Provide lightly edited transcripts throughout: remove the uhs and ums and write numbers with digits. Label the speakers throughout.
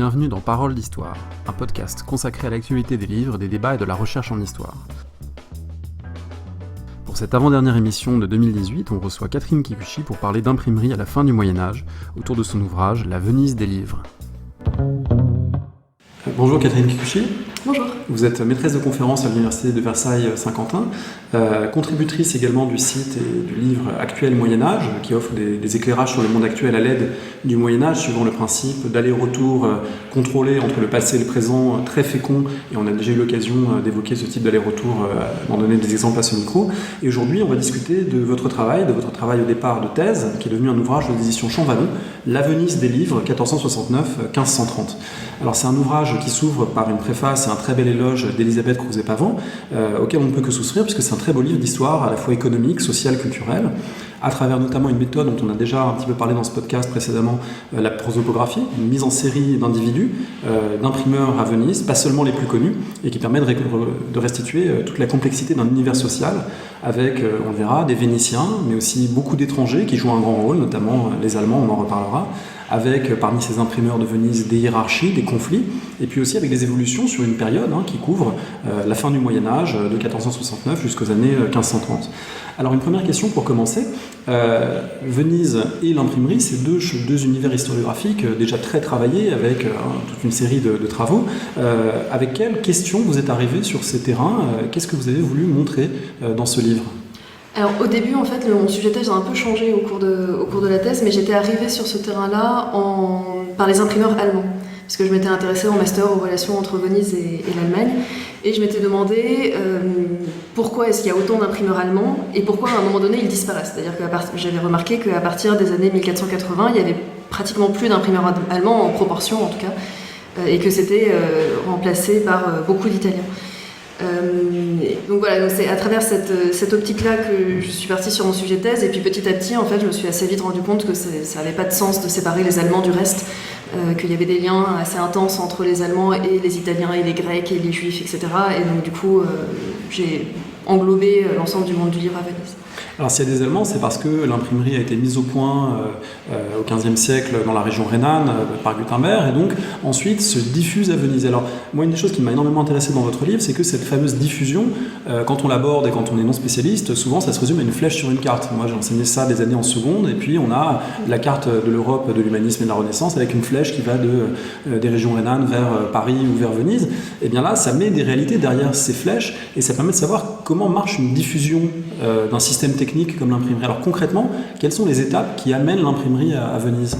Speaker 1: Bienvenue dans Paroles d'Histoire, un podcast consacré à l'actualité des livres, des débats et de la recherche en histoire. Pour cette avant-dernière émission de 2018, on reçoit Catherine Kikuchi pour parler d'imprimerie à la fin du Moyen-Âge, autour de son ouvrage « La Venise des livres ». Bonjour Catherine Kikuchi.
Speaker 2: Bonjour.
Speaker 1: Vous êtes maîtresse de conférence à l'Université de Versailles-Saint-Quentin, contributrice également du site et du livre Actuel Moyen-Âge, qui offre des éclairages sur le monde actuel à l'aide du Moyen-Âge, suivant le principe d'aller-retour contrôlé entre le passé et le présent, très fécond, et on a déjà eu l'occasion d'évoquer ce type d'aller-retour, d'en donner des exemples à ce micro. Et aujourd'hui, on va discuter de votre travail au départ de thèse, qui est devenu un ouvrage de l'édition Champvallon, La Venise des livres, 1469-1530. Alors c'est un ouvrage qui s'ouvre par une préface et un très bel éloge d'Élisabeth Crozet-Pavant, auquel on ne peut que souscrire, puisque c'est un très beau livre d'histoire, à la fois économique, sociale, culturelle, à travers notamment une méthode dont on a déjà un petit peu parlé dans ce podcast précédemment, la prosopographie, une mise en série d'individus, d'imprimeurs à Venise, pas seulement les plus connus, et qui permet de restituer toute la complexité d'un univers social, avec, on le verra, des Vénitiens, mais aussi beaucoup d'étrangers qui jouent un grand rôle, notamment les Allemands, on en reparlera, avec parmi ces imprimeurs de Venise des hiérarchies, des conflits, et puis aussi avec des évolutions sur une période qui couvre la fin du Moyen-Âge, de 1469 jusqu'aux années 1530. Alors une première question pour commencer, Venise et l'imprimerie, c'est deux univers historiographiques déjà très travaillés, avec toute une série de travaux. Avec quelles questions vous êtes arrivé sur ces terrains? Qu'est-ce que vous avez voulu montrer dans ce livre?
Speaker 2: Alors au début, en fait, mon sujet de thèse a un peu changé au cours de la thèse, mais j'étais arrivée sur ce terrain-là par les imprimeurs allemands, parce que je m'étais intéressée en master aux relations entre Venise et l'Allemagne, et je m'étais demandé pourquoi est-ce qu'il y a autant d'imprimeurs allemands, et pourquoi à un moment donné ils disparaissent. C'est-à-dire que j'avais remarqué qu'à partir des années 1480, il y avait pratiquement plus d'imprimeurs allemands, en proportion en tout cas, et que c'était remplacé par beaucoup d'Italiens. Donc voilà, c'est à travers cette optique-là que je suis partie sur mon sujet de thèse, et puis petit à petit, en fait, je me suis assez vite rendu compte que ça n'avait pas de sens de séparer les Allemands du reste, qu'il y avait des liens assez intenses entre les Allemands et les Italiens et les Grecs et les Juifs, etc. Et donc du coup, j'ai englobé l'ensemble du monde du livre à Venise.
Speaker 1: Alors s'il y a des Allemands, c'est parce que l'imprimerie a été mise au point au XVe siècle dans la région rhénane par Gutenberg, et donc ensuite se diffuse à Venise. Alors moi, une des choses qui m'a énormément intéressé dans votre livre, c'est que cette fameuse diffusion, quand on l'aborde et quand on est non spécialiste, souvent ça se résume à une flèche sur une carte. Moi j'ai enseigné ça des années en seconde, et puis on a la carte de l'Europe, de l'humanisme et de la Renaissance, avec une flèche qui va des régions rhénanes vers Paris ou vers Venise. Et bien là, ça met des réalités derrière ces flèches, et ça permet de savoir comment marche une diffusion d'un système technique comme l'imprimerie. Alors concrètement, quelles sont les étapes qui amènent l'imprimerie à Venise?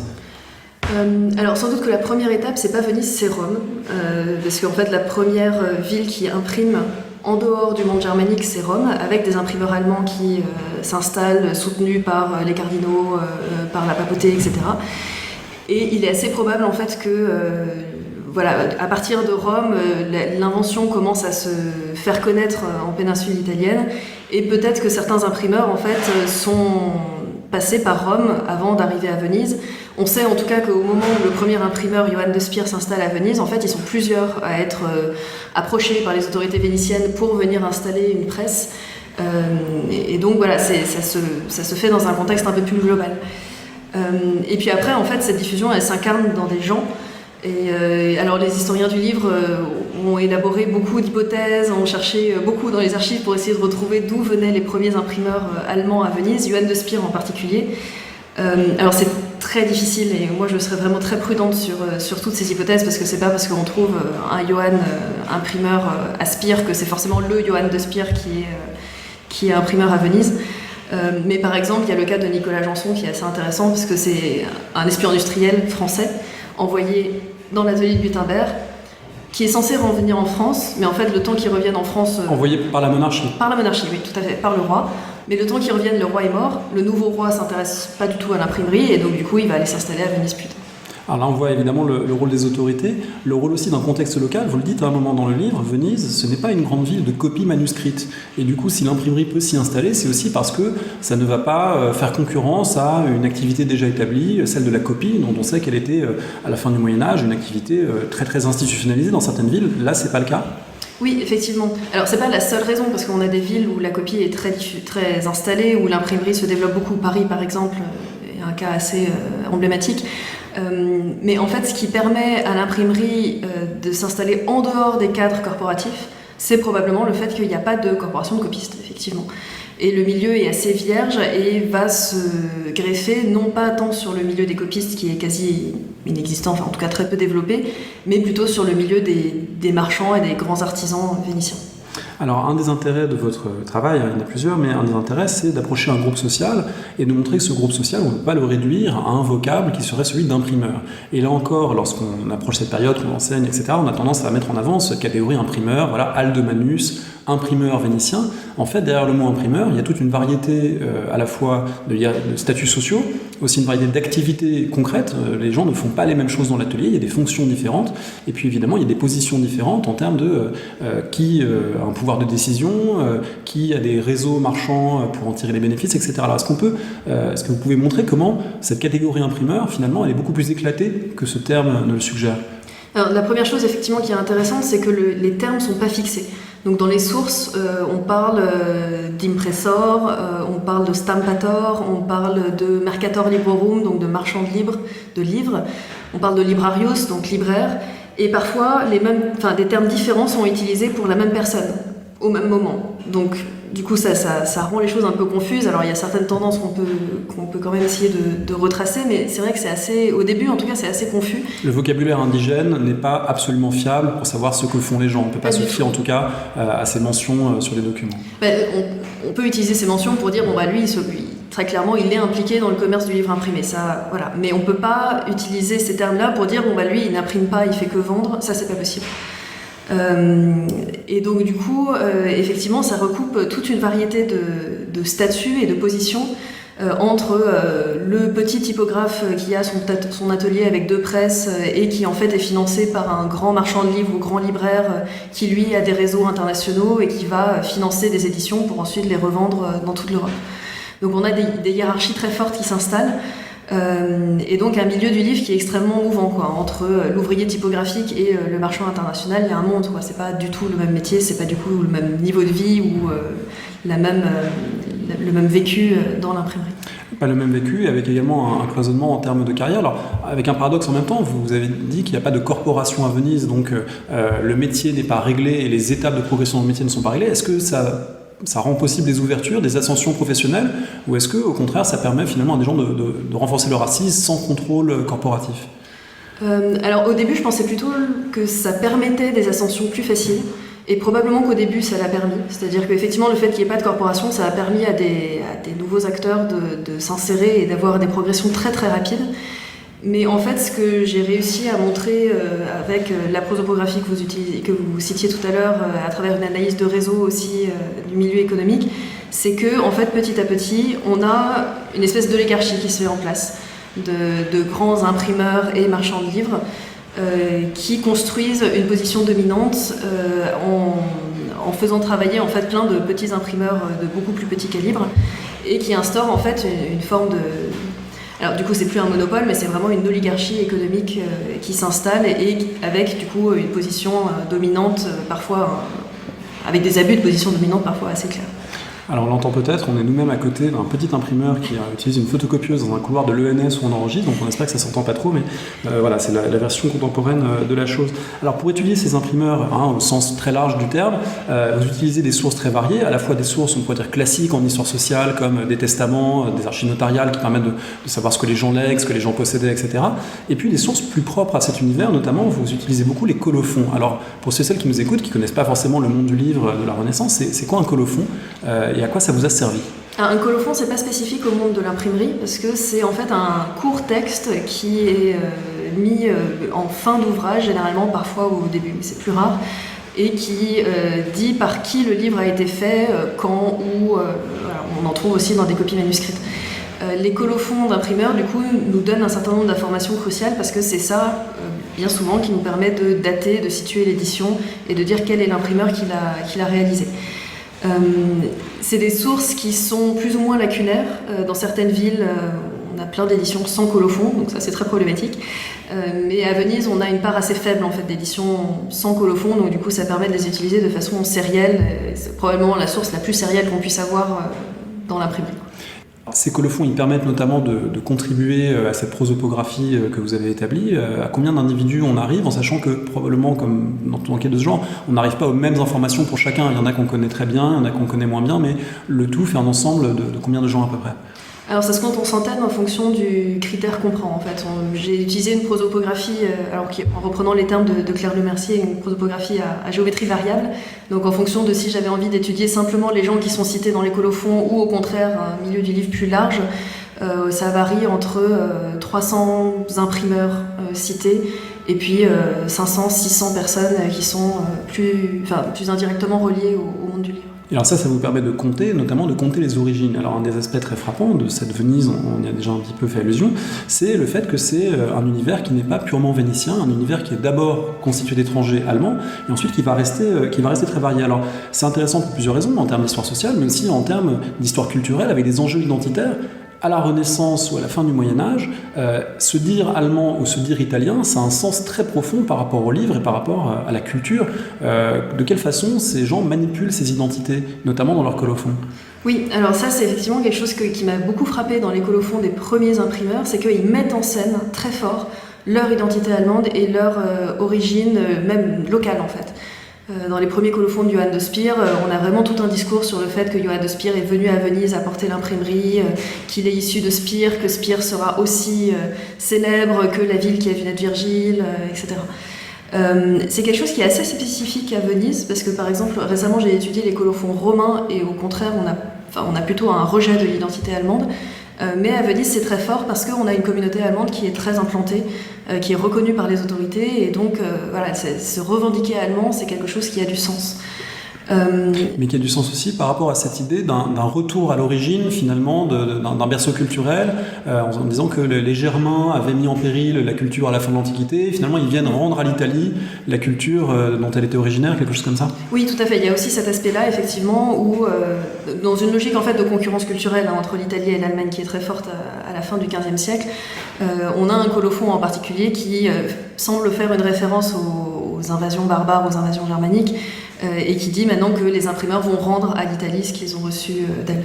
Speaker 2: Alors sans doute que la première étape, c'est pas Venise, c'est Rome, parce qu'en fait la première ville qui imprime en dehors du monde germanique, c'est Rome, avec des imprimeurs allemands qui s'installent, soutenus par les cardinaux, par la papauté, etc. Et il est assez probable en fait que à partir de Rome, l'invention commence à se faire connaître en péninsule italienne, et peut-être que certains imprimeurs en fait sont passés par Rome avant d'arriver à Venise. On sait en tout cas qu'au moment où le premier imprimeur, Johann de Spir, s'installe à Venise, en fait, ils sont plusieurs à être approchés par les autorités vénitiennes pour venir installer une presse. Et donc voilà, ça se fait dans un contexte un peu plus global. Et puis après, en fait, cette diffusion, elle s'incarne dans des gens. Et alors les historiens du livre ont élaboré beaucoup d'hypothèses, ont cherché beaucoup dans les archives pour essayer de retrouver d'où venaient les premiers imprimeurs allemands à Venise, Johann de Spir en particulier. Alors c'est très difficile, et moi je serais vraiment très prudente sur toutes ces hypothèses, parce que c'est pas parce qu'on trouve un Johann imprimeur à Spire que c'est forcément le Johann de Spir qui est imprimeur à Venise. Mais par exemple, il y a le cas de Nicolas Janson qui est assez intéressant, parce que c'est un espion industriel français envoyé dans l'atelier de Gutenberg, qui est censé revenir en France, mais en fait le temps qu'il revienne en France...
Speaker 1: Envoyé par la monarchie.
Speaker 2: Par la monarchie, oui, tout à fait, par le roi. Mais le temps qu'il revienne, le roi est mort, le nouveau roi s'intéresse pas du tout à l'imprimerie, et donc du coup il va aller s'installer à Venise plus tard.
Speaker 1: Alors là, on voit évidemment le rôle des autorités, le rôle aussi d'un contexte local. Vous le dites à un moment dans le livre, Venise, ce n'est pas une grande ville de copies manuscrites. Et du coup, si l'imprimerie peut s'y installer, c'est aussi parce que ça ne va pas faire concurrence à une activité déjà établie, celle de la copie, dont on sait qu'elle était, à la fin du Moyen-Âge, une activité très très institutionnalisée dans certaines villes. Là, c'est pas le cas.
Speaker 2: Oui, effectivement. Alors, c'est pas la seule raison, parce qu'on a des villes où la copie est très installée, où l'imprimerie se développe beaucoup. Paris, par exemple, est un cas assez emblématique. Mais en fait, ce qui permet à l'imprimerie de s'installer en dehors des cadres corporatifs, c'est probablement le fait qu'il n'y a pas de corporation de copistes, effectivement. Et le milieu est assez vierge et va se greffer, non pas tant sur le milieu des copistes qui est quasi inexistant, enfin en tout cas très peu développé, mais plutôt sur le milieu des marchands et des grands artisans vénitiens.
Speaker 1: Alors, un des intérêts de votre travail, il y en a plusieurs, mais un des intérêts, c'est d'approcher un groupe social et de montrer que ce groupe social, on ne peut pas le réduire à un vocable qui serait celui d'imprimeur. Et là encore, lorsqu'on approche cette période, qu'on enseigne, etc., on a tendance à mettre en avant cette catégorie imprimeur, voilà, Aldemanus, imprimeur vénitien. En fait, derrière le mot imprimeur, il y a toute une variété à la fois de statuts sociaux, aussi une variété d'activités concrètes. Les gens ne font pas les mêmes choses dans l'atelier, il y a des fonctions différentes, et puis évidemment, il y a des positions différentes en termes de qui a un pouvoir de décision, qui a des réseaux marchands pour en tirer les bénéfices, etc. Alors, est-ce que vous pouvez montrer comment cette catégorie imprimeur, finalement, elle est beaucoup plus éclatée que ce terme ne le suggère?
Speaker 2: Alors, la première chose, effectivement, qui est intéressante, c'est que les termes ne sont pas fixés. Donc dans les sources, on parle d'impressor, on parle de stampator, on parle de mercator librorum, donc de marchand de livres, on parle de librarius, donc libraire, et parfois des termes différents sont utilisés pour la même personne, au même moment. Donc du coup ça rend les choses un peu confuses. Alors il y a certaines tendances qu'on peut quand même essayer de retracer, mais c'est vrai que c'est assez, au début en tout cas c'est assez confus.
Speaker 1: Le vocabulaire indigène n'est pas absolument fiable pour savoir ce que font les gens. On ne peut pas se fier en tout cas à ces mentions sur les documents.
Speaker 2: On peut utiliser ces mentions pour dire lui très clairement il est impliqué dans le commerce du livre imprimé, ça voilà. Mais on ne peut pas utiliser ces termes-là pour dire lui il n'imprime pas, il fait que vendre, ça c'est pas possible. Et donc du coup, effectivement, ça recoupe toute une variété de statuts et de positions entre le petit typographe qui a son atelier avec 2 presses et qui en fait est financé par un grand marchand de livres ou grand libraire qui lui a des réseaux internationaux et qui va financer des éditions pour ensuite les revendre dans toute l'Europe. Donc on a des hiérarchies très fortes qui s'installent. Et donc un milieu du livre qui est extrêmement mouvant entre l'ouvrier typographique et le marchand international, il y a un monde c'est pas du tout le même métier, c'est pas du tout le même niveau de vie ou le même vécu dans l'imprimerie.
Speaker 1: Pas le même vécu, avec également un cloisonnement en termes de carrière. Alors, avec un paradoxe en même temps, vous avez dit qu'il n'y a pas de corporation à Venise, donc le métier n'est pas réglé et les étapes de progression dans le métier ne sont pas réglées. Est-ce que ça rend possible des ouvertures, des ascensions professionnelles, ou est-ce que, au contraire, ça permet finalement à des gens de renforcer leur assise sans contrôle corporatif?
Speaker 2: Alors au début, je pensais plutôt que ça permettait des ascensions plus faciles, et probablement qu'au début, ça l'a permis. C'est-à-dire qu'effectivement, le fait qu'il n'y ait pas de corporation, ça a permis à des nouveaux acteurs de s'insérer et d'avoir des progressions très très rapides. Mais en fait, ce que j'ai réussi à montrer avec la prosopographie que vous citiez tout à l'heure, à travers une analyse de réseau aussi du milieu économique, c'est que en fait, petit à petit, on a une espèce d'oligarchie qui se met en place, de grands imprimeurs et marchands de livres qui construisent une position dominante en faisant travailler en fait plein de petits imprimeurs de beaucoup plus petit calibre et qui instaurent en fait une forme de... Alors du coup c'est plus un monopole mais c'est vraiment une oligarchie économique qui s'installe et avec du coup une position dominante parfois avec des abus de position dominante parfois assez clairs.
Speaker 1: Alors on l'entend peut-être, on est nous-mêmes à côté d'un petit imprimeur qui utilise une photocopieuse dans un couloir de l'ENS où on enregistre, donc on espère que ça s'entend pas trop, mais voilà, c'est la version contemporaine de la chose. Alors pour étudier ces imprimeurs, au sens très large du terme, vous utilisez des sources très variées, à la fois des sources, on pourrait dire classiques en histoire sociale, comme des testaments, des archives notariales qui permettent de savoir ce que les gens lèguent, ce que les gens possédaient, etc. Et puis des sources plus propres à cet univers, notamment vous utilisez beaucoup les colophons. Alors pour ceux et celles qui nous écoutent, qui connaissent pas forcément le monde du livre de la Renaissance, c'est quoi un colophon et à quoi ça vous a servi?
Speaker 2: Un colophon, c'est pas spécifique au monde de l'imprimerie parce que c'est en fait un court texte qui est mis en fin d'ouvrage, généralement parfois au début, mais c'est plus rare, et qui dit par qui le livre a été fait, quand, où. On en trouve aussi dans des copies manuscrites. Les colophons d'imprimeurs, du coup, nous donnent un certain nombre d'informations cruciales parce que c'est ça, bien souvent, qui nous permet de dater, de situer l'édition et de dire quel est l'imprimeur qui l'a réalisé. C'est des sources qui sont plus ou moins lacunaires. Dans certaines villes, on a plein d'éditions sans colophon, donc ça c'est très problématique. Mais à Venise, on a une part assez faible en fait, d'éditions sans colophon, donc du coup ça permet de les utiliser de façon sérielle. C'est probablement la source la plus sérielle qu'on puisse avoir dans l'imprimerie.
Speaker 1: Ces colophons, ils permettent notamment de contribuer à cette prosopographie que vous avez établie. À combien d'individus on arrive, en sachant que probablement, comme dans toute enquête de ce genre, on n'arrive pas aux mêmes informations pour chacun. Il y en a qu'on connaît très bien, il y en a qu'on connaît moins bien, mais le tout fait un ensemble de combien de gens à peu près?
Speaker 2: Alors ça se compte en centaines en fonction du critère qu'on prend en fait. J'ai utilisé une prosopographie, en reprenant les termes de Claire Lemercier, une prosopographie à géométrie variable. Donc en fonction de si j'avais envie d'étudier simplement les gens qui sont cités dans les colophons ou au contraire un milieu du livre plus large, ça varie entre 300 imprimeurs cités et puis 500-600 personnes qui sont plus indirectement reliées au monde du livre.
Speaker 1: Et alors ça vous permet de compter, notamment de compter les origines. Alors un des aspects très frappants de cette Venise, on y a déjà un petit peu fait allusion, c'est le fait que c'est un univers qui n'est pas purement vénitien, un univers qui est d'abord constitué d'étrangers allemands, et ensuite qui va rester très varié. Alors c'est intéressant pour plusieurs raisons, en termes d'histoire sociale, mais aussi en termes d'histoire culturelle, avec des enjeux identitaires. À la Renaissance ou à la fin du Moyen-Âge, se dire allemand ou se dire italien, ça a un sens très profond par rapport au livre et par rapport à la culture. De quelle façon ces gens manipulent ces identités, notamment dans leurs colophons?
Speaker 2: Oui, alors ça c'est effectivement quelque chose qui m'a beaucoup frappé dans les colophons des premiers imprimeurs, c'est qu'ils mettent en scène très fort leur identité allemande et leur origine, même locale en fait. Dans les premiers colophons de Johann de Spir, on a vraiment tout un discours sur le fait que Johann de Spir est venu à Venise apporter l'imprimerie, qu'il est issu de Spir, que Spir sera aussi célèbre que la ville qui a vu naître Virgile, etc. C'est quelque chose qui est assez spécifique à Venise, parce que par exemple, récemment j'ai étudié les colophons romains et au contraire, on a plutôt un rejet de l'identité allemande. Mais à Venise, c'est très fort parce qu'on a une communauté allemande qui est très implantée, qui est reconnue par les autorités, et donc se revendiquer allemand, c'est quelque chose qui a du sens.
Speaker 1: Mais qui a du sens aussi par rapport à cette idée d'un retour à l'origine, finalement, d'un berceau culturel, en disant que les Germains avaient mis en péril la culture à la fin de l'Antiquité, et finalement ils viennent rendre à l'Italie la culture dont elle était originaire, quelque chose comme ça.
Speaker 2: Oui, tout à fait. Il y a aussi cet aspect-là, effectivement, où, dans une logique en fait, de concurrence culturelle entre l'Italie et l'Allemagne qui est très forte à la fin du XVe siècle, on a un colophon en particulier qui semble faire une référence aux invasions barbares, aux invasions germaniques, et qui dit maintenant que les imprimeurs vont rendre à l'Italie ce qu'ils ont reçu d'elle.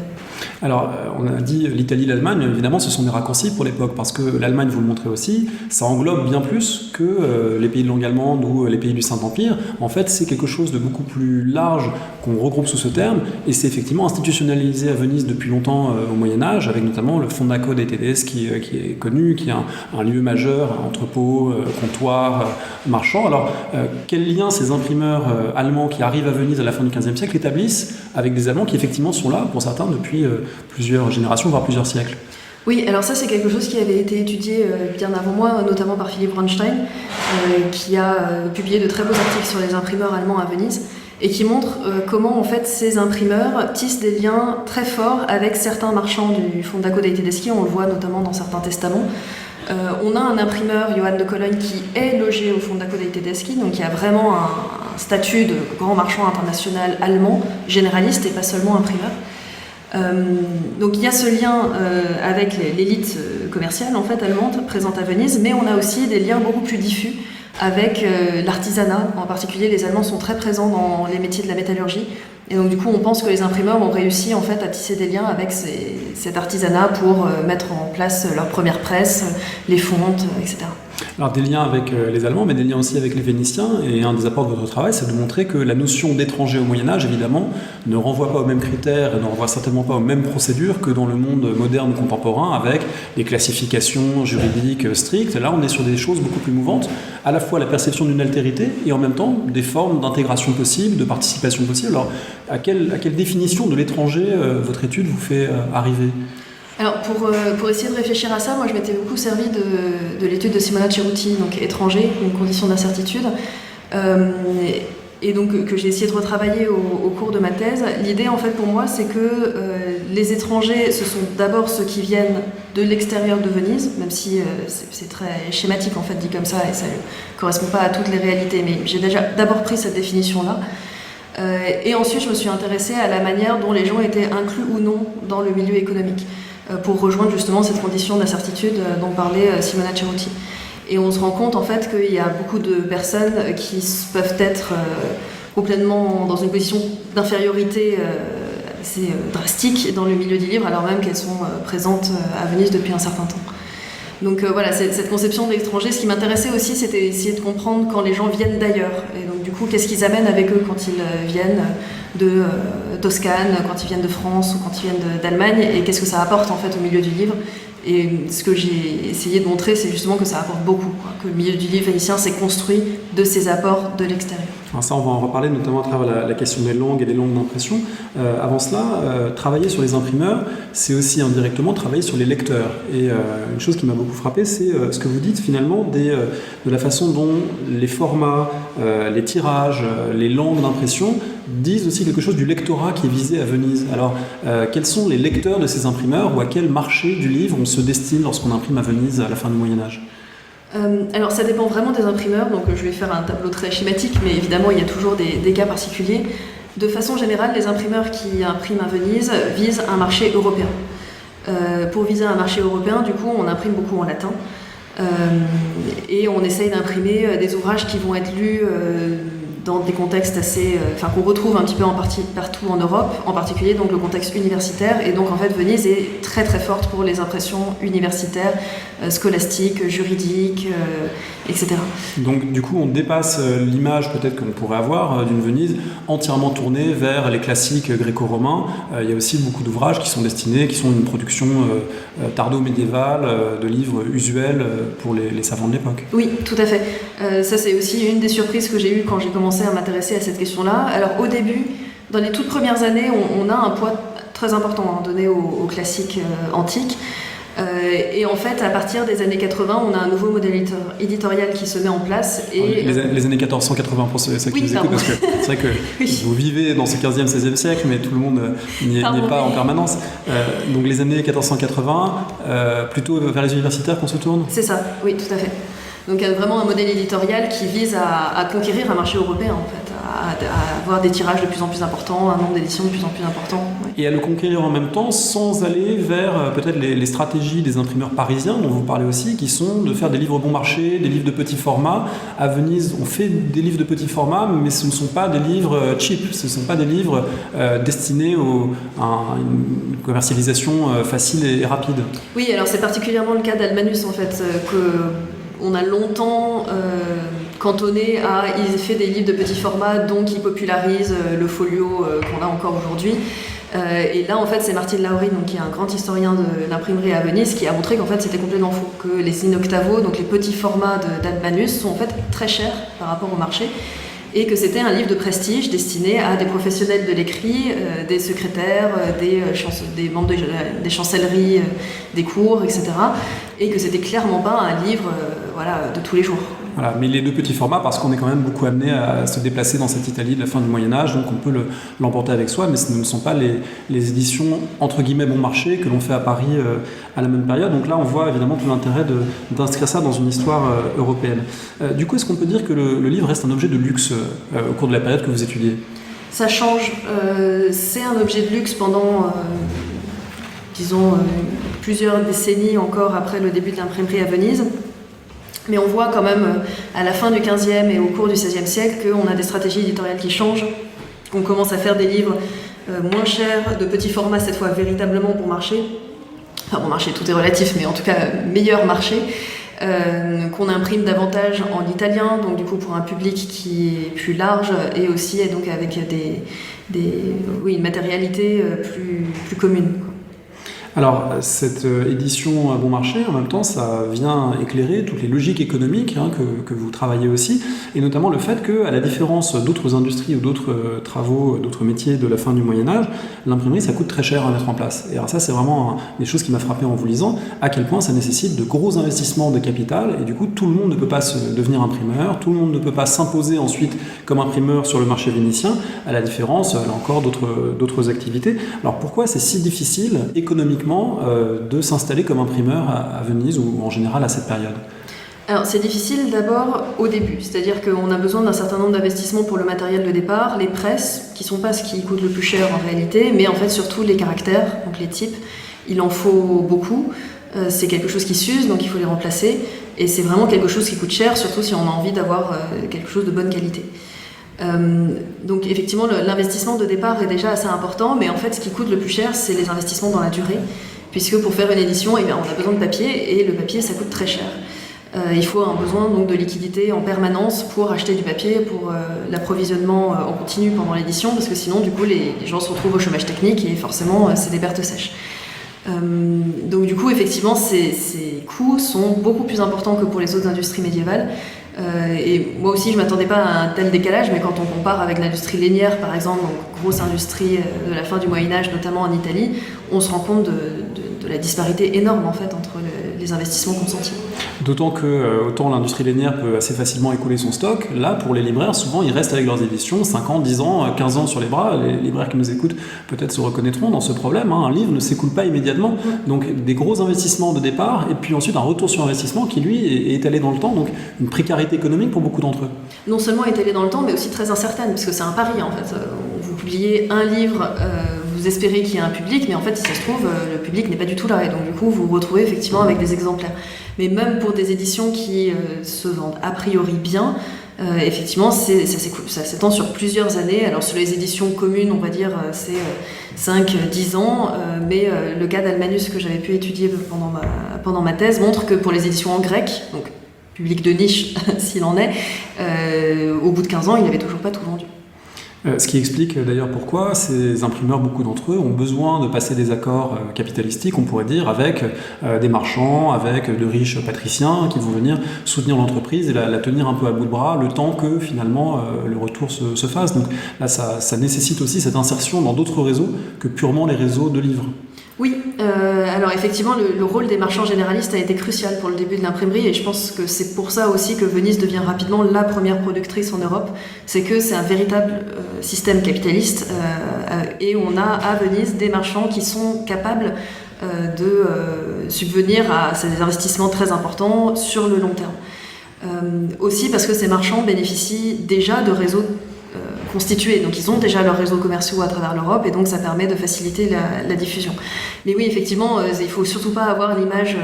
Speaker 1: Alors, on a dit l'Italie, l'Allemagne, évidemment, ce sont des raccourcis pour l'époque, parce que l'Allemagne, vous le montrez aussi, ça englobe bien plus que les pays de langue allemande ou les pays du Saint-Empire. En fait, c'est quelque chose de beaucoup plus large qu'on regroupe sous ce terme, et c'est effectivement institutionnalisé à Venise depuis longtemps au Moyen-Âge, avec notamment le Fondaco dei Tedeschi qui est connu, qui est un lieu majeur, entrepôt, comptoir, marchand. Alors, quel lien ces imprimeurs allemands qui arrivent à Venise à la fin du XVe siècle établissent avec des Allemands qui effectivement sont là, pour certains, depuis plusieurs générations, voire plusieurs siècles?
Speaker 2: Oui, alors ça c'est quelque chose qui avait été étudié bien avant moi, notamment par Philippe Bronstein, qui a publié de très beaux articles sur les imprimeurs allemands à Venise, et qui montre comment en fait ces imprimeurs tissent des liens très forts avec certains marchands du Fondaco dei Tedeschi, on le voit notamment dans certains testaments. On a un imprimeur, Johann de Cologne, qui est logé au Fondaco dei Tedeschi, donc qui a vraiment un statut de grand marchand international allemand, généraliste et pas seulement imprimeur. Donc il y a ce lien avec l'élite commerciale en fait allemande présente à Venise, mais on a aussi des liens beaucoup plus diffus avec l'artisanat. En particulier, les Allemands sont très présents dans les métiers de la métallurgie, et donc du coup on pense que les imprimeurs ont réussi en fait à tisser des liens avec cet artisanat pour mettre en place leur première presse, les fontes, etc.
Speaker 1: Alors des liens avec les Allemands, mais des liens aussi avec les Vénitiens, et un des apports de votre travail, c'est de montrer que la notion d'étranger au Moyen-Âge, évidemment, ne renvoie pas aux mêmes critères et ne renvoie certainement pas aux mêmes procédures que dans le monde moderne contemporain, avec des classifications juridiques strictes. Là, on est sur des choses beaucoup plus mouvantes, à la fois la perception d'une altérité et en même temps des formes d'intégration possible, de participation possible. Alors, à quelle définition de l'étranger votre étude vous fait arriver ?
Speaker 2: Alors pour essayer de réfléchir à ça, moi je m'étais beaucoup servi de l'étude de Simona Cerutti, donc étranger, une condition d'incertitude, et donc que j'ai essayé de retravailler au cours de ma thèse. L'idée en fait pour moi c'est que les étrangers ce sont d'abord ceux qui viennent de l'extérieur de Venise, même si c'est très schématique en fait dit comme ça et ça ne correspond pas à toutes les réalités, mais j'ai déjà d'abord pris cette définition-là. Et ensuite je me suis intéressée à la manière dont les gens étaient inclus ou non dans le milieu économique, pour rejoindre justement cette condition d'incertitude dont parlait Simona Cerutti. Et on se rend compte en fait qu'il y a beaucoup de personnes qui peuvent être complètement dans une position d'infériorité assez drastiques dans le milieu du livre, alors même qu'elles sont présentes à Venise depuis un certain temps. Donc voilà, cette conception de l'étranger, ce qui m'intéressait aussi, c'était essayer de comprendre quand les gens viennent d'ailleurs. Et donc du coup, qu'est-ce qu'ils amènent avec eux quand ils viennent de Toscane, quand ils viennent de France ou quand ils viennent d'Allemagne, et qu'est-ce que ça apporte en fait au milieu du livre. Et ce que j'ai essayé de montrer, c'est justement que ça apporte beaucoup, quoi, que le milieu du livre vénitien s'est construit de ces apports de l'extérieur.
Speaker 1: Alors ça, on va en reparler notamment à travers la question des langues et des langues d'impression. Avant cela, travailler sur les imprimeurs, c'est aussi indirectement travailler sur les lecteurs. Et une chose qui m'a beaucoup frappé, c'est ce que vous dites finalement de la façon dont les formats, les tirages, les langues d'impression disent aussi quelque chose du lectorat qui est visé à Venise. Alors, quels sont les lecteurs de ces imprimeurs ou à quel marché du livre on se destine lorsqu'on imprime à Venise à la fin du Moyen-Âge ?
Speaker 2: Alors ça dépend vraiment des imprimeurs, donc je vais faire un tableau très schématique, mais évidemment il y a toujours des cas particuliers. De façon générale, les imprimeurs qui impriment à Venise visent un marché européen. Pour viser un marché européen, du coup, on imprime beaucoup en latin et on essaye d'imprimer des ouvrages qui vont être lus dans des contextes qu'on retrouve un petit peu partout en Europe, en particulier donc le contexte universitaire. Et donc en fait Venise est très très forte pour les impressions universitaires, scolastiques, juridiques, etc.
Speaker 1: Donc du coup on dépasse l'image peut-être qu'on pourrait avoir d'une Venise entièrement tournée vers les classiques gréco-romains. Il y a aussi beaucoup d'ouvrages qui sont une production tardo-médiévale, de livres usuels pour les savants de l'époque.
Speaker 2: Oui, tout à fait. Ça c'est aussi une des surprises que j'ai eues quand j'ai commencé à m'intéresser à cette question-là. Alors au début, dans les toutes premières années, on a un poids très important donné aux classiques antiques. Et en fait, à partir des années 80, on a un nouveau modèle éditorial qui se met en place. Et
Speaker 1: les années 1480 pour ceux qui nous écoutent, parce que c'est vrai que oui. Vous vivez dans ce 15e, 16e siècle, mais tout le monde n'y est pas en permanence. Donc les années 1480, plutôt vers les universitaires qu'on se tourne ?
Speaker 2: C'est ça, oui, tout à fait. Donc il y a vraiment un modèle éditorial qui vise à conquérir un marché européen, en fait, à avoir des tirages de plus en plus importants, un nombre d'éditions de plus en plus important. Ouais.
Speaker 1: Et à le conquérir en même temps sans aller vers peut-être les stratégies des imprimeurs parisiens dont vous parlez aussi, qui sont de faire des livres bon marché, des livres de petit format. À Venise, on fait des livres de petit format, mais ce ne sont pas des livres cheap, ce ne sont pas des livres destinés à une commercialisation facile et rapide.
Speaker 2: Oui, alors c'est particulièrement le cas d'Almanus, en fait, on a longtemps cantonné à il fait des livres de petit format, donc il popularise le folio qu'on a encore aujourd'hui. Et là, en fait, c'est Martin Lauri, donc, qui est un grand historien de l'imprimerie à Venise, qui a montré qu'en fait, c'était complètement faux, que les in-octavo, donc les petits formats d'Almanus, sont en fait très chers par rapport au marché, et que c'était un livre de prestige destiné à des professionnels de l'écrit, des secrétaires, des membres des chancelleries, des cours, etc. Et que c'était clairement pas un livre de tous les jours.
Speaker 1: Voilà, mais les deux petits formats, parce qu'on est quand même beaucoup amené à se déplacer dans cette Italie de la fin du Moyen-Âge, donc on peut l'emporter avec soi, mais ce ne sont pas les éditions entre guillemets bon marché que l'on fait à Paris à la même période. Donc là, on voit évidemment tout l'intérêt d'inscrire ça dans une histoire européenne. Du coup, est-ce qu'on peut dire que le livre reste un objet de luxe au cours de la période que vous étudiez ?
Speaker 2: Ça change. C'est un objet de luxe pendant, plusieurs décennies encore après le début de l'imprimerie à Venise. Mais on voit quand même à la fin du XVe et au cours du XVIe siècle qu'on a des stratégies éditoriales qui changent, qu'on commence à faire des livres moins chers, de petit format cette fois véritablement bon marché. Enfin bon marché, tout est relatif, mais en tout cas meilleur marché. Qu'on imprime davantage en italien, donc du coup pour un public qui est plus large et aussi donc avec une matérialité plus commune.
Speaker 1: Alors, cette édition à bon marché, en même temps, ça vient éclairer toutes les logiques économiques que vous travaillez aussi, et notamment le fait qu'à la différence d'autres industries ou d'autres travaux, d'autres métiers de la fin du Moyen-Âge, l'imprimerie, ça coûte très cher à mettre en place. Et alors ça, c'est vraiment des choses qui m'a frappé en vous lisant, à quel point ça nécessite de gros investissements de capital, et du coup, tout le monde ne peut pas devenir imprimeur, tout le monde ne peut pas s'imposer ensuite comme imprimeur sur le marché vénitien, à la différence, là encore, d'autres activités. Alors pourquoi c'est si difficile, économiquement, de s'installer comme imprimeur à Venise ou en général à cette période ?
Speaker 2: Alors c'est difficile d'abord au début, c'est-à-dire qu'on a besoin d'un certain nombre d'investissements pour le matériel de départ, les presses, qui ne sont pas ce qui coûte le plus cher en réalité, mais en fait surtout les caractères, donc les types, il en faut beaucoup, c'est quelque chose qui s'use, donc il faut les remplacer, et c'est vraiment quelque chose qui coûte cher, surtout si on a envie d'avoir quelque chose de bonne qualité. Donc effectivement, l'investissement de départ est déjà assez important, mais en fait, ce qui coûte le plus cher, c'est les investissements dans la durée, puisque pour faire une édition, eh bien, on a besoin de papier, et le papier, ça coûte très cher. Il faut un besoin donc, de liquidité en permanence pour acheter du papier, pour l'approvisionnement en continu pendant l'édition, parce que sinon, du coup, les gens se retrouvent au chômage technique, et forcément, c'est des pertes sèches. Donc du coup, effectivement, ces coûts sont beaucoup plus importants que pour les autres industries médiévales. Et moi aussi, je ne m'attendais pas à un tel décalage, mais quand on compare avec l'industrie lainière, par exemple, donc grosse industrie de la fin du Moyen-Âge, notamment en Italie, on se rend compte de la disparité énorme en fait, entre les investissements consentis.
Speaker 1: D'autant que autant l'industrie lainière peut assez facilement écouler son stock, là, pour les libraires, souvent, ils restent avec leurs éditions 5 ans, 10 ans, 15 ans sur les bras. Les libraires qui nous écoutent peut-être se reconnaîtront dans ce problème. Un livre ne s'écoule pas immédiatement. Donc, des gros investissements de départ, et puis ensuite un retour sur investissement qui, lui, est étalé dans le temps. Donc, une précarité économique pour beaucoup d'entre eux.
Speaker 2: Non seulement étalé dans le temps, mais aussi très incertaine, parce que c'est un pari, en fait. Vous publiez un livre, vous espérez qu'il y ait un public, mais en fait, si ça se trouve, le public n'est pas du tout là. Et donc, du coup, vous vous retrouvez effectivement avec des exemplaires. Mais même pour des éditions qui se vendent a priori bien, effectivement, ça s'étend sur plusieurs années. Alors, sur les éditions communes, on va dire, c'est 5-10 ans. Mais le cas d'Almanus que j'avais pu étudier pendant ma thèse montre que pour les éditions en grec, donc public de niche s'il en est, au bout de 15 ans, il n'avait toujours pas tout vendu.
Speaker 1: Ce qui explique d'ailleurs pourquoi ces imprimeurs, beaucoup d'entre eux, ont besoin de passer des accords capitalistiques, on pourrait dire, avec des marchands, avec de riches patriciens qui vont venir soutenir l'entreprise et la tenir un peu à bout de bras le temps que finalement le retour se fasse. Donc là, ça nécessite aussi cette insertion dans d'autres réseaux que purement les réseaux de livres.
Speaker 2: Oui, alors effectivement, le rôle des marchands généralistes a été crucial pour le début de l'imprimerie et je pense que c'est pour ça aussi que Venise devient rapidement la première productrice en Europe. C'est que c'est un véritable système capitaliste et on a à Venise des marchands qui sont capables de subvenir à ces investissements très importants sur le long terme. Aussi parce que ces marchands bénéficient déjà de réseaux constitués, donc ils ont déjà leurs réseaux commerciaux à travers l'Europe et donc ça permet de faciliter la diffusion. Mais oui, effectivement, il faut surtout pas avoir l'image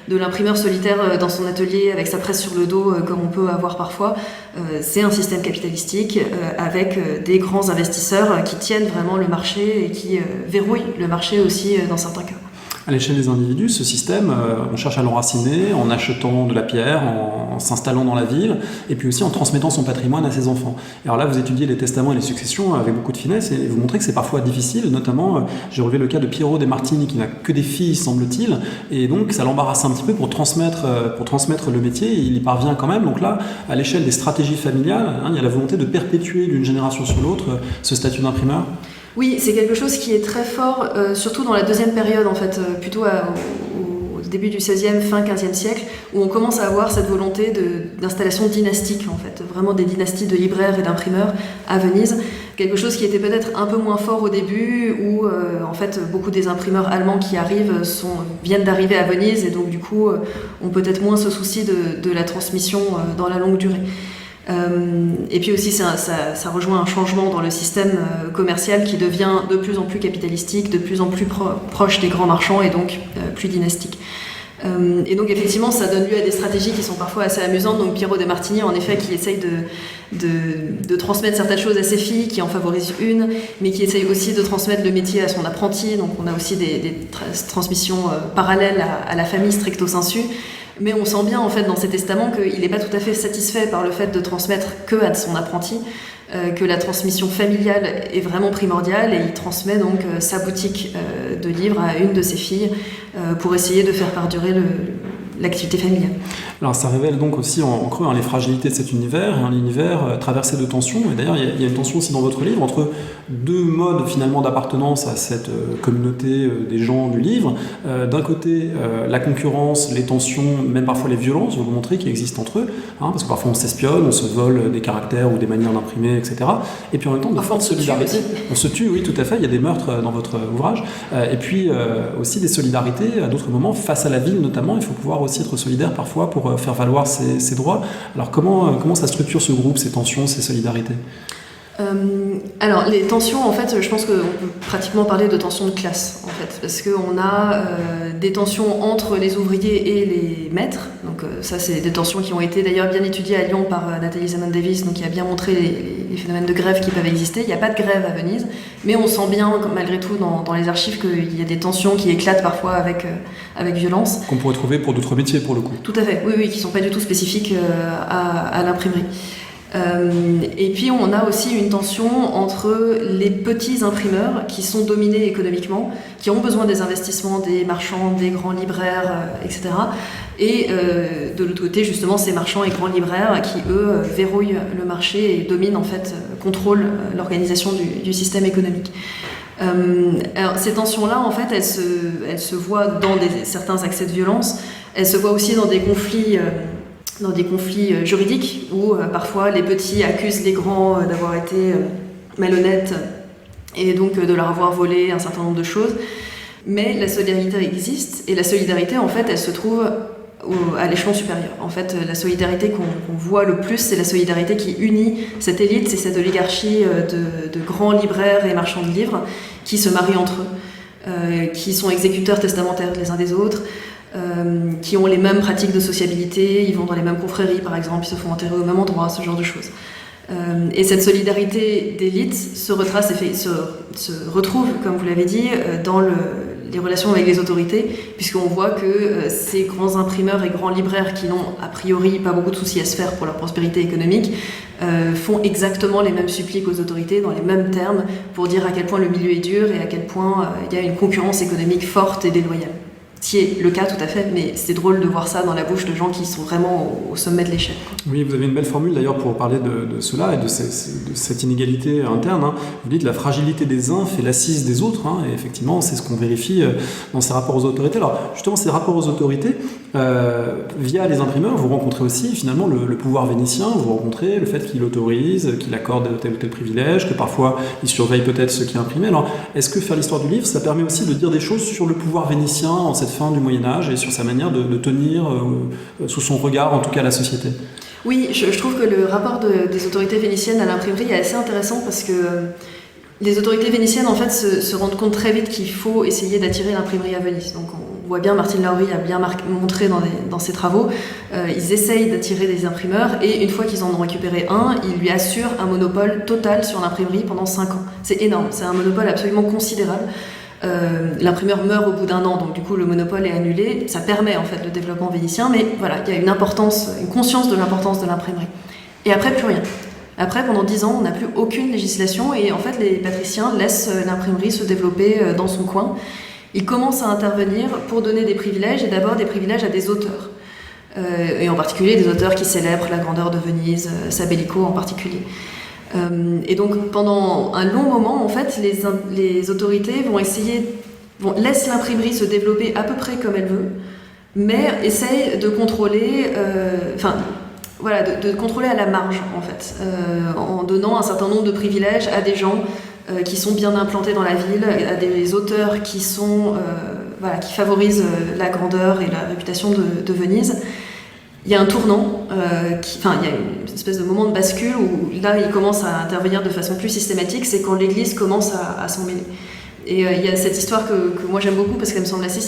Speaker 2: de l'imprimeur solitaire dans son atelier avec sa presse sur le dos comme on peut avoir parfois. C'est un système capitalistique avec des grands investisseurs qui tiennent vraiment le marché et qui verrouillent le marché aussi dans certains cas.
Speaker 1: À l'échelle des individus, ce système, on cherche à l'enraciner en achetant de la pierre, en s'installant dans la ville, et puis aussi en transmettant son patrimoine à ses enfants. Et alors là, vous étudiez les testaments et les successions avec beaucoup de finesse, et vous montrez que c'est parfois difficile, notamment, j'ai relevé le cas de Piero de Martini, qui n'a que des filles, semble-t-il, et donc ça l'embarrasse un petit peu pour transmettre le métier, et il y parvient quand même. Donc là, à l'échelle des stratégies familiales, il y a la volonté de perpétuer d'une génération sur l'autre ce statut d'imprimeur.
Speaker 2: Oui, c'est quelque chose qui est très fort, surtout dans la deuxième période, en fait, plutôt au début du XVIe, fin XVe siècle, où on commence à avoir cette volonté d'installation dynastique, en fait, vraiment des dynasties de libraires et d'imprimeurs à Venise. Quelque chose qui était peut-être un peu moins fort au début, où en fait beaucoup des imprimeurs allemands qui arrivent viennent d'arriver à Venise et donc du coup ont peut-être moins ce souci de la transmission dans la longue durée. Et puis aussi ça rejoint un changement dans le système commercial qui devient de plus en plus capitalistique, de plus en plus proche des grands marchands et donc plus dynastique. Et donc effectivement ça donne lieu à des stratégies qui sont parfois assez amusantes. Donc Piero de Martini en effet qui essaye de transmettre certaines choses à ses filles, qui en favorise une, mais qui essaye aussi de transmettre le métier à son apprenti. Donc on a aussi des transmissions parallèles à la famille stricto sensu. Mais on sent bien en fait dans ces testaments qu'il n'est pas tout à fait satisfait par le fait de transmettre que à son apprenti, que la transmission familiale est vraiment primordiale et il transmet donc sa boutique de livres à une de ses filles pour essayer de faire perdurer l'activité familiale.
Speaker 1: Alors ça révèle donc aussi en creux les fragilités de cet univers, un univers traversé de tensions. Et d'ailleurs il y a une tension aussi dans votre livre entre deux modes finalement d'appartenance à cette communauté des gens du livre. D'un côté la concurrence, les tensions, même parfois les violences, vous montrez, qui existent entre eux, parce que parfois on s'espionne, on se vole des caractères ou des manières d'imprimer, etc. Et puis en même temps de forte solidarité. On se tue, oui tout à fait, il y a des meurtres dans votre ouvrage. Et puis aussi des solidarités à d'autres moments face à la ville notamment. Il faut pouvoir aussi être solidaire parfois pour faire valoir ses droits. Alors comment ça structure ce groupe, ces tensions, ces solidarités ?
Speaker 2: Alors les tensions, en fait, je pense qu'on peut pratiquement parler de tensions de classe, en fait, parce qu'on a des tensions entre les ouvriers et les maîtres. Donc ça, c'est des tensions qui ont été d'ailleurs bien étudiées à Lyon par Nathalie Zaman-Davis, donc qui a bien montré les phénomènes de grève qui peuvent exister. Il n'y a pas de grève à Venise, mais on sent bien, malgré tout, dans les archives, qu'il y a des tensions qui éclatent parfois avec violence.
Speaker 1: Qu'on pourrait trouver pour d'autres métiers, pour le coup.
Speaker 2: Tout à fait, oui, qui ne sont pas du tout spécifiques à l'imprimerie. Et puis on a aussi une tension entre les petits imprimeurs qui sont dominés économiquement, qui ont besoin des investissements des marchands, des grands libraires, etc. Et de l'autre côté, justement, ces marchands et grands libraires qui, eux, verrouillent le marché et dominent, en fait, contrôlent l'organisation du système économique. Alors, ces tensions-là, en fait, elles se voient dans certains accès de violence, elles se voient aussi dans des conflits juridiques où parfois les petits accusent les grands d'avoir été malhonnêtes et donc de leur avoir volé un certain nombre de choses. Mais la solidarité existe et la solidarité, en fait, elle se trouve à l'échelon supérieur. En fait, la solidarité qu'on voit le plus, c'est la solidarité qui unit cette élite, c'est cette oligarchie de grands libraires et marchands de livres qui se marient entre eux, qui sont exécuteurs testamentaires les uns des autres, qui ont les mêmes pratiques de sociabilité, ils vont dans les mêmes confréries par exemple, ils se font enterrer au même endroit, ce genre de choses. Et cette solidarité d'élite se retrace et se retrouve, comme vous l'avez dit, dans les relations avec les autorités, puisqu'on voit que ces grands imprimeurs et grands libraires qui n'ont a priori pas beaucoup de soucis à se faire pour leur prospérité économique font exactement les mêmes suppliques aux autorités dans les mêmes termes pour dire à quel point le milieu est dur et à quel point il y a une concurrence économique forte et déloyale. Ce qui est le cas tout à fait, mais c'est drôle de voir ça dans la bouche de gens qui sont vraiment au sommet de l'échelle.
Speaker 1: Oui, vous avez une belle formule d'ailleurs pour parler de cela et de cette inégalité interne. Hein. Vous dites la fragilité des uns fait l'assise des autres, hein, et effectivement c'est ce qu'on vérifie dans ces rapports aux autorités. Alors justement ces rapports aux autorités, via les imprimeurs, vous rencontrez aussi finalement le pouvoir vénitien, vous rencontrez le fait qu'il autorise, qu'il accorde tel ou tel privilège, que parfois il surveille peut-être ceux qui imprimaient. Alors est-ce que faire l'histoire du livre, ça permet aussi de dire des choses sur le pouvoir vénitien en cette fin du Moyen-Âge et sur sa manière de tenir sous son regard en tout cas la société?
Speaker 2: Oui, je trouve que le rapport des autorités vénitiennes à l'imprimerie est assez intéressant parce que les autorités vénitiennes en fait se rendent compte très vite qu'il faut essayer d'attirer l'imprimerie à Venise. Donc on voit bien, Martine Lauri a bien montré dans ses travaux, ils essayent d'attirer des imprimeurs et une fois qu'ils en ont récupéré un, ils lui assurent un monopole total sur l'imprimerie pendant 5 ans. C'est énorme, c'est un monopole absolument considérable. L'imprimeur meurt au bout d'un an, donc du coup le monopole est annulé. Ça permet en fait le développement vénitien, mais voilà, il y a une conscience de l'importance de l'imprimerie. Et après, plus rien. Après, pendant 10 ans, on n'a plus aucune législation et en fait les patriciens laissent l'imprimerie se développer dans son coin. Ils commencent à intervenir pour donner des privilèges, et d'abord des privilèges à des auteurs. Et en particulier des auteurs qui célèbrent la grandeur de Venise, Sabellico en particulier. Et donc pendant un long moment, en fait, les autorités laissent l'imprimerie se développer à peu près comme elle veut, mais essayent de contrôler, de contrôler à la marge, en fait, en donnant un certain nombre de privilèges à des gens qui sont bien implantés dans la ville, à des auteurs qui favorisent la grandeur et la réputation de Venise. Il y a un tournant, il y a une espèce de moment de bascule où là il commence à intervenir de façon plus systématique, c'est quand l'Église commence à s'en mêler. Et il y a cette histoire que moi j'aime beaucoup parce qu'elle me semble assez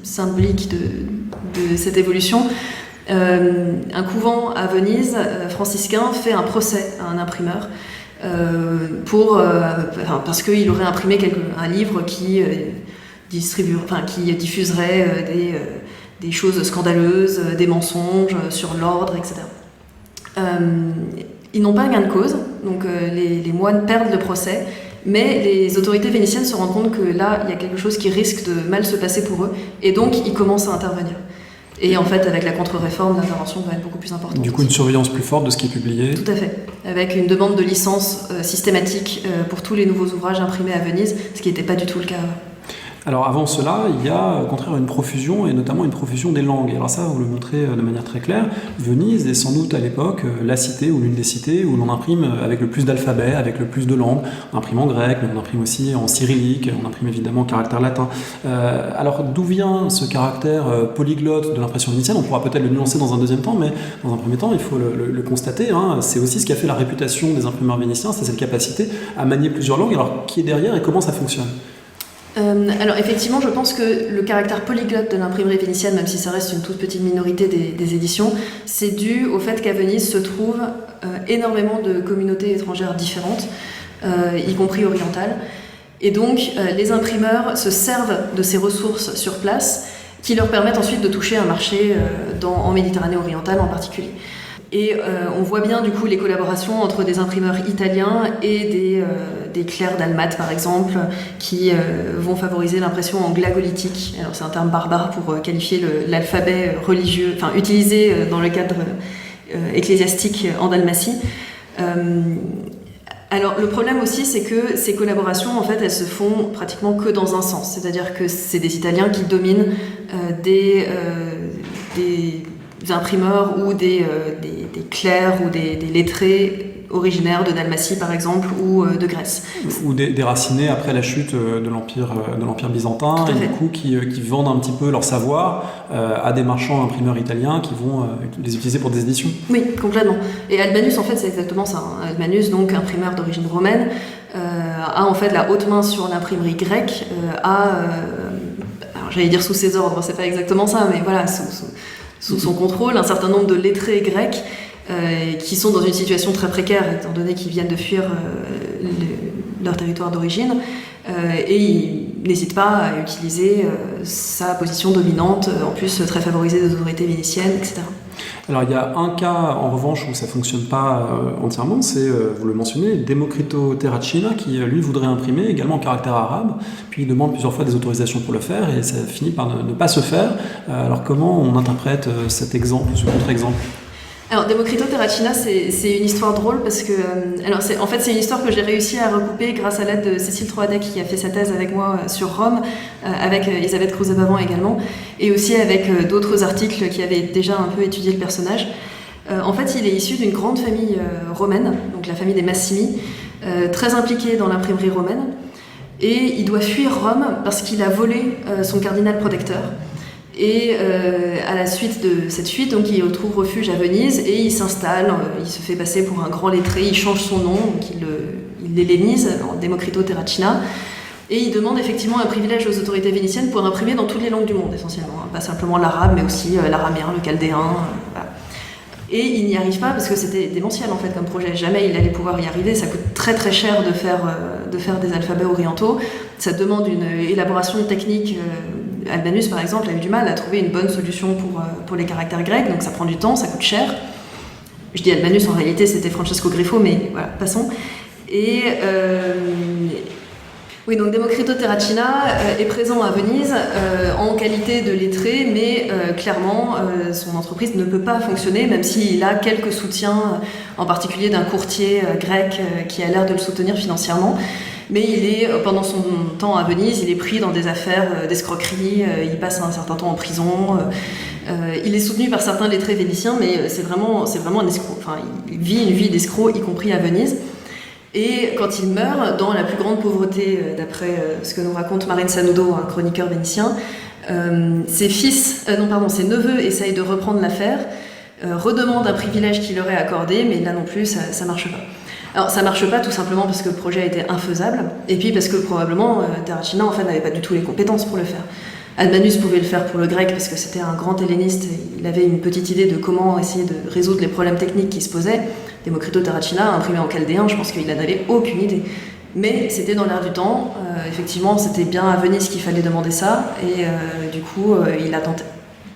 Speaker 2: symbolique de cette évolution. Un couvent à Venise, franciscain, fait un procès à un imprimeur parce qu'il aurait imprimé un livre qui diffuserait des choses scandaleuses, des mensonges sur l'ordre, etc. Ils n'ont pas gain de cause, donc les moines perdent le procès, mais les autorités vénitiennes se rendent compte que là, il y a quelque chose qui risque de mal se passer pour eux, et donc ils commencent à intervenir. Et en fait, avec la contre-réforme, l'intervention va être beaucoup plus importante.
Speaker 1: Du coup, une surveillance plus forte de ce qui est publié.
Speaker 2: Tout à fait. Avec une demande de licence systématique pour tous les nouveaux ouvrages imprimés à Venise, ce qui n'était pas du tout le cas avant.
Speaker 1: Alors avant cela, il y a au contraire une profusion, et notamment une profusion des langues. Et alors ça, vous le montrez de manière très claire. Venise est sans doute à l'époque la cité ou l'une des cités où l'on imprime avec le plus d'alphabets, avec le plus de langues. On imprime en grec, mais on imprime aussi en cyrillique, on imprime évidemment en caractère latin. Alors d'où vient ce caractère polyglotte de l'impression vénitienne? On pourra peut-être le nuancer dans un deuxième temps, mais dans un premier temps, il faut le constater. C'est aussi ce qui a fait la réputation des imprimeurs vénitiens, c'est cette capacité à manier plusieurs langues. Alors qui est derrière et comment ça fonctionne?
Speaker 2: Alors effectivement, je pense que le caractère polyglotte de l'imprimerie vénitienne, même si ça reste une toute petite minorité des éditions, c'est dû au fait qu'à Venise se trouvent énormément de communautés étrangères différentes, y compris orientales. Et donc les imprimeurs se servent de ces ressources sur place qui leur permettent ensuite de toucher un marché en Méditerranée orientale en particulier. Et on voit bien du coup les collaborations entre des imprimeurs italiens et des clercs dalmates par exemple qui vont favoriser l'impression en glagolitique. Alors c'est un terme barbare pour qualifier l'alphabet religieux, enfin utilisé dans le cadre ecclésiastique en Dalmatie. Alors le problème aussi c'est que ces collaborations en fait elles se font pratiquement que dans un sens, c'est-à-dire que c'est des Italiens qui dominent des imprimeurs ou des clercs ou des lettrés originaires de Dalmatie par exemple ou de Grèce.
Speaker 1: Ou déracinés après la chute de l'Empire byzantin et du coup qui vendent un petit peu leur savoir à des marchands imprimeurs italiens qui vont les utiliser pour des éditions.
Speaker 2: Oui, complètement. Et Albanus en fait c'est exactement ça. Albanus, donc imprimeur d'origine romaine, a en fait la haute main sur l'imprimerie grecque, alors j'allais dire sous ses ordres, c'est pas exactement ça, mais voilà, sous son contrôle, un certain nombre de lettrés grecs qui sont dans une situation très précaire étant donné qu'ils viennent de fuir leur territoire d'origine et ils n'hésitent pas à utiliser sa position dominante, en plus très favorisée des autorités vénitiennes, etc.
Speaker 1: Alors il y a un cas en revanche où ça ne fonctionne pas entièrement, c'est, vous le mentionnez, Democrito Terracina qui lui voudrait imprimer également en caractère arabe, puis il demande plusieurs fois des autorisations pour le faire et ça finit par ne pas se faire. Alors comment on interprète cet exemple, ce contre-exemple?
Speaker 2: Alors Democrito Terracina c'est une histoire drôle parce que en fait c'est une histoire que j'ai réussi à recouper grâce à l'aide de Cécile Troadec qui a fait sa thèse avec moi sur Rome, avec Elisabeth Cruz-Bavant également, et aussi avec d'autres articles qui avaient déjà un peu étudié le personnage. En fait il est issu d'une grande famille romaine, donc la famille des Massimi, très impliquée dans l'imprimerie romaine, et il doit fuir Rome parce qu'il a volé son cardinal protecteur. Et à la suite de cette fuite, donc, il trouve refuge à Venise et il s'installe, il se fait passer pour un grand lettré, il change son nom, donc il l'hellénise en Democrito Terracina, et il demande effectivement un privilège aux autorités vénitiennes pour imprimer dans toutes les langues du monde essentiellement, pas simplement l'arabe mais aussi l'araméen, le chaldéen, voilà. Et il n'y arrive pas parce que c'était démentiel en fait comme projet, jamais il allait pouvoir y arriver, ça coûte très très cher de faire des alphabets orientaux, ça demande une élaboration technique. Albanus par exemple a eu du mal à trouver une bonne solution pour les caractères grecs, donc ça prend du temps, ça coûte cher. Je dis Albanus, en réalité c'était Francesco Griffo, mais voilà, passons. Et oui, donc Democrito Terracina est présent à Venise en qualité de lettré, mais clairement son entreprise ne peut pas fonctionner, même s'il a quelques soutiens, en particulier d'un courtier grec qui a l'air de le soutenir financièrement. Mais pendant son temps à Venise, il est pris dans des affaires d'escroquerie, il passe un certain temps en prison, il est soutenu par certains lettrés vénitiens, mais c'est vraiment un escroc. Enfin, il vit une vie d'escroc, y compris à Venise. Et quand il meurt, dans la plus grande pauvreté, d'après ce que nous raconte Marine Sanudo, un chroniqueur vénitien, ses neveux essayent de reprendre l'affaire, redemandent un privilège qui leur est accordé, mais là non plus, ça marche pas. Alors ça marche pas tout simplement parce que le projet était infaisable, et puis parce que probablement Terracina en fait n'avait pas du tout les compétences pour le faire. Albanus pouvait le faire pour le grec parce que c'était un grand helléniste, et il avait une petite idée de comment essayer de résoudre les problèmes techniques qui se posaient. Democrito Terracina, imprimé en chaldéen, je pense qu'il n'en avait aucune idée. Mais c'était dans l'air du temps, effectivement c'était bien à Venise qu'il fallait demander ça, et du coup il a tenté.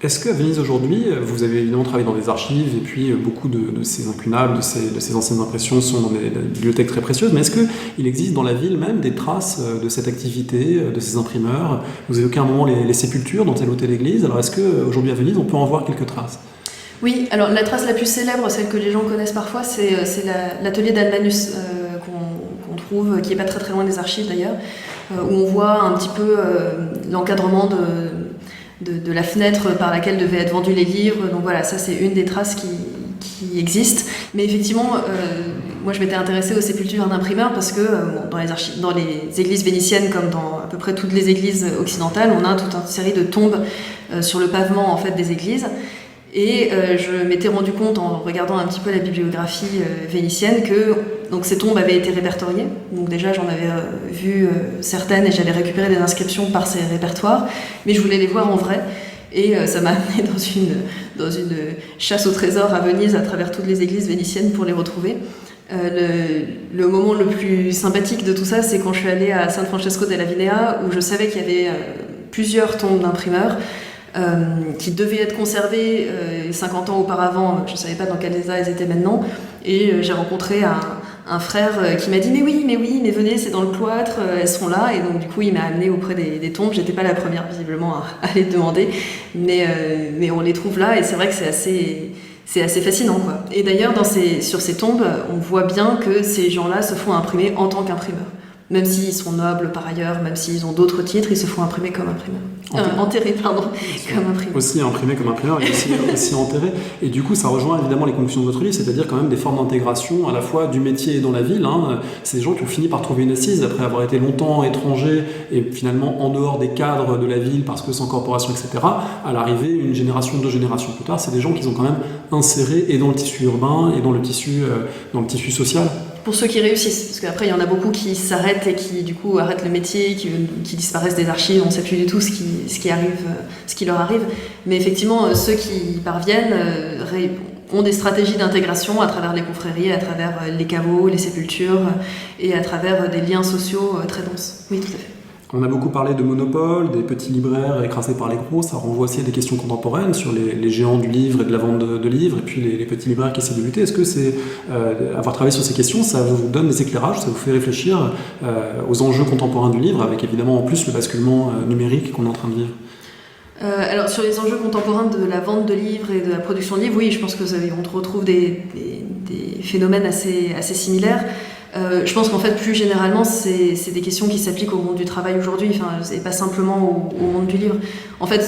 Speaker 1: Est-ce qu'à Venise aujourd'hui, vous avez évidemment travaillé dans des archives et puis beaucoup de ces incunables, de ces anciennes impressions sont dans des bibliothèques très précieuses, mais est-ce qu'il existe dans la ville même des traces de cette activité, de ces imprimeurs? Vous évoquez à un moment les sépultures dans telle ou telle église, alors est-ce qu'aujourd'hui à Venise on peut en voir quelques traces?
Speaker 2: Oui, alors la trace la plus célèbre, celle que les gens connaissent parfois, c'est l'atelier d'Albanus qu'on trouve, qui n'est pas très très loin des archives d'ailleurs, où on voit un petit peu l'encadrement de la fenêtre par laquelle devaient être vendus les livres. Donc voilà, ça c'est une des traces qui existent. Mais effectivement, moi je m'étais intéressée aux sépultures d'imprimeurs parce que dans les églises vénitiennes, comme dans à peu près toutes les églises occidentales, on a toute une série de tombes sur le pavement en fait des églises. Et je m'étais rendu compte en regardant un petit peu la bibliographie vénitienne que donc, ces tombes avaient été répertoriées. Donc déjà j'en avais vu certaines et j'avais récupéré des inscriptions par ces répertoires, mais je voulais les voir en vrai. Et ça m'a amené dans une chasse au trésor à Venise à travers toutes les églises vénitiennes pour les retrouver. Le moment le plus sympathique de tout ça, c'est quand je suis allée à San Francesco della Vinea, où je savais qu'il y avait plusieurs tombes d'imprimeurs qui devaient être conservées 50 ans auparavant. Je ne savais pas dans quel état elles étaient maintenant. Et j'ai rencontré un frère qui m'a dit mais oui, mais venez, c'est dans le cloître, elles sont là. Et donc du coup il m'a amené auprès des tombes. J'étais pas la première visiblement à les demander, mais on les trouve là et c'est vrai que c'est assez fascinant, quoi. Et d'ailleurs sur ces tombes, on voit bien que ces gens-là se font imprimer en tant qu'imprimeurs. Même s'ils sont nobles par ailleurs, même s'ils ont d'autres titres, ils se font imprimer comme imprimeurs. Enterrés, comme imprimeurs.
Speaker 1: Aussi imprimés comme imprimeurs et aussi enterrés. Et du coup, ça rejoint évidemment les conclusions de votre livre, c'est-à-dire quand même des formes d'intégration à la fois du métier et dans la ville. C'est des gens qui ont fini par trouver une assise après avoir été longtemps étrangers et finalement en dehors des cadres de la ville parce que sans corporation, etc. À l'arrivée, une génération, 2 générations plus tard, c'est des gens qui sont quand même insérés et dans le tissu urbain et dans le tissu social.
Speaker 2: Pour ceux qui réussissent, parce qu'après il y en a beaucoup qui s'arrêtent et qui du coup arrêtent le métier, qui disparaissent des archives, on ne sait plus du tout ce qui leur arrive. Mais effectivement, ceux qui y parviennent ont des stratégies d'intégration à travers les confréries, à travers les caveaux, les sépultures et à travers des liens sociaux très denses. Oui, tout à fait.
Speaker 1: On a beaucoup parlé de monopole, des petits libraires écrasés par les gros, ça renvoie aussi à des questions contemporaines sur les géants du livre et de la vente de livres, et puis les petits libraires qui essaient de lutter. Est-ce que avoir travaillé sur ces questions, ça vous donne des éclairages, ça vous fait réfléchir aux enjeux contemporains du livre, avec évidemment en plus le basculement numérique qu'on est en train de vivre ?
Speaker 2: Alors sur les enjeux contemporains de la vente de livres et de la production de livres, oui, je pense qu'on retrouve des phénomènes assez similaires. Je pense qu'en fait, plus généralement, c'est des questions qui s'appliquent au monde du travail aujourd'hui, et pas simplement au monde du livre. En fait,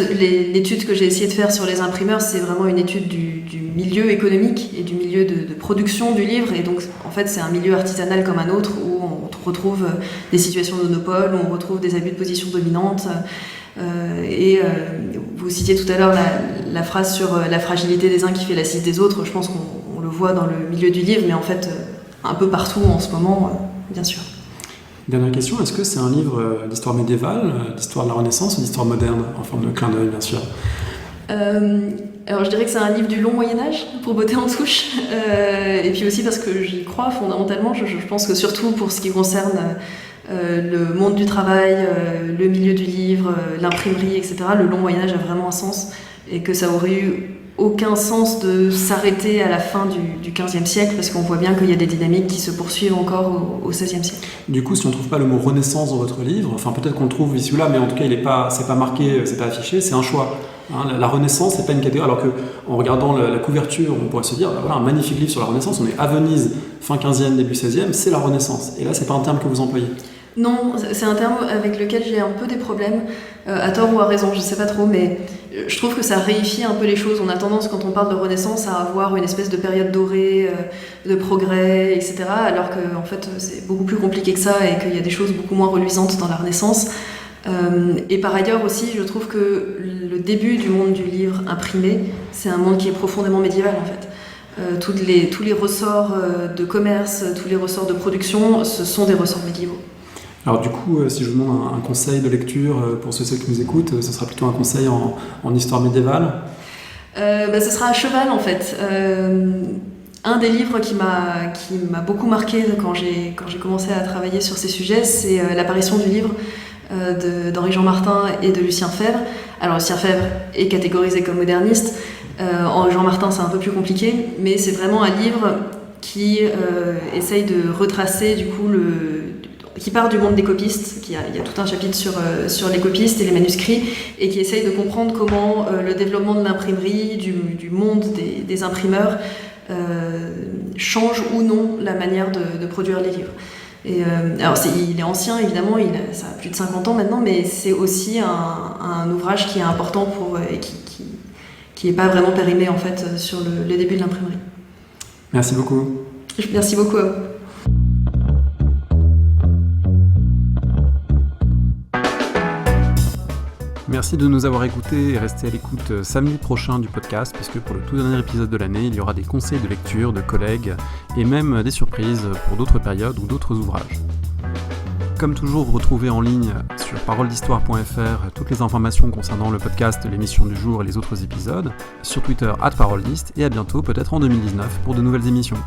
Speaker 2: l'étude que j'ai essayé de faire sur les imprimeurs, c'est vraiment une étude du milieu économique et du milieu de production du livre. Et donc, en fait, c'est un milieu artisanal comme un autre, où on retrouve des situations de monopole, où on retrouve des abus de position dominante. Vous citiez tout à l'heure la phrase sur la fragilité des uns qui fait l'assise des autres. Je pense qu'on le voit dans le milieu du livre, mais en fait un peu partout en ce moment, bien sûr.
Speaker 1: Dernière question, est-ce que c'est un livre d'histoire médiévale, d'histoire de la Renaissance ou d'histoire moderne, en forme de clin d'œil, bien sûr?
Speaker 2: Alors je dirais que c'est un livre du long Moyen-Âge, pour botter en touche, et puis aussi parce que j'y crois fondamentalement. Je pense que surtout pour ce qui concerne le monde du travail, le milieu du livre, l'imprimerie, etc., le long Moyen-Âge a vraiment un sens, et que ça aurait eu aucun sens de s'arrêter à la fin du XVe siècle, parce qu'on voit bien qu'il y a des dynamiques qui se poursuivent encore au XVIe siècle.
Speaker 1: Du coup, si on ne trouve pas le mot Renaissance dans votre livre, enfin peut-être qu'on le trouve ici ou là, mais en tout cas c'est pas marqué, c'est pas affiché, c'est un choix. La Renaissance, c'est pas une catégorie, alors qu'en regardant la couverture, on pourrait se dire, voilà, un magnifique livre sur la Renaissance, on est à Venise, fin 15e, début 16e, c'est la Renaissance. Et là, c'est pas un terme que vous employez.
Speaker 2: Non, c'est un terme avec lequel j'ai un peu des problèmes, à tort ou à raison, je sais pas trop, mais je trouve que ça réifie un peu les choses. On a tendance, quand on parle de Renaissance, à avoir une espèce de période dorée, de progrès, etc., alors que en fait, c'est beaucoup plus compliqué que ça et qu'il y a des choses beaucoup moins reluisantes dans la Renaissance. Et par ailleurs aussi, je trouve que le début du monde du livre imprimé, c'est un monde qui est profondément médiéval, en fait. Tous les ressorts de commerce, tous les ressorts de production, ce sont des ressorts médiévaux.
Speaker 1: Alors du coup, si je vous demande un conseil de lecture pour ceux qui nous écoutent, ce sera plutôt un conseil en histoire médiévale?
Speaker 2: Ce sera à cheval, en fait. Un des livres qui m'a beaucoup marqué quand j'ai commencé à travailler sur ces sujets, c'est l'apparition du livre d'Henri-Jean Martin et de Lucien Febvre. Alors Lucien Febvre est catégorisé comme moderniste. Henri-Jean Martin, c'est un peu plus compliqué, mais c'est vraiment un livre qui essaye de retracer du coup qui part du monde des copistes, il y a tout un chapitre sur les copistes et les manuscrits, et qui essaye de comprendre comment le développement de l'imprimerie, du monde des imprimeurs, change ou non la manière de produire les livres. Alors il est ancien, évidemment, ça a plus de 50 ans maintenant, mais c'est aussi un ouvrage qui est important et qui n'est pas vraiment périmé en fait sur les débuts de l'imprimerie.
Speaker 1: Merci beaucoup.
Speaker 2: Merci beaucoup à vous.
Speaker 1: Merci de nous avoir écoutés et restez à l'écoute samedi prochain du podcast, puisque pour le tout dernier épisode de l'année, il y aura des conseils de lecture de collègues et même des surprises pour d'autres périodes ou d'autres ouvrages. Comme toujours, vous retrouvez en ligne sur paroledhistoire.fr toutes les informations concernant le podcast, l'émission du jour et les autres épisodes, sur Twitter @paroledist, et à bientôt, peut-être en 2019, pour de nouvelles émissions.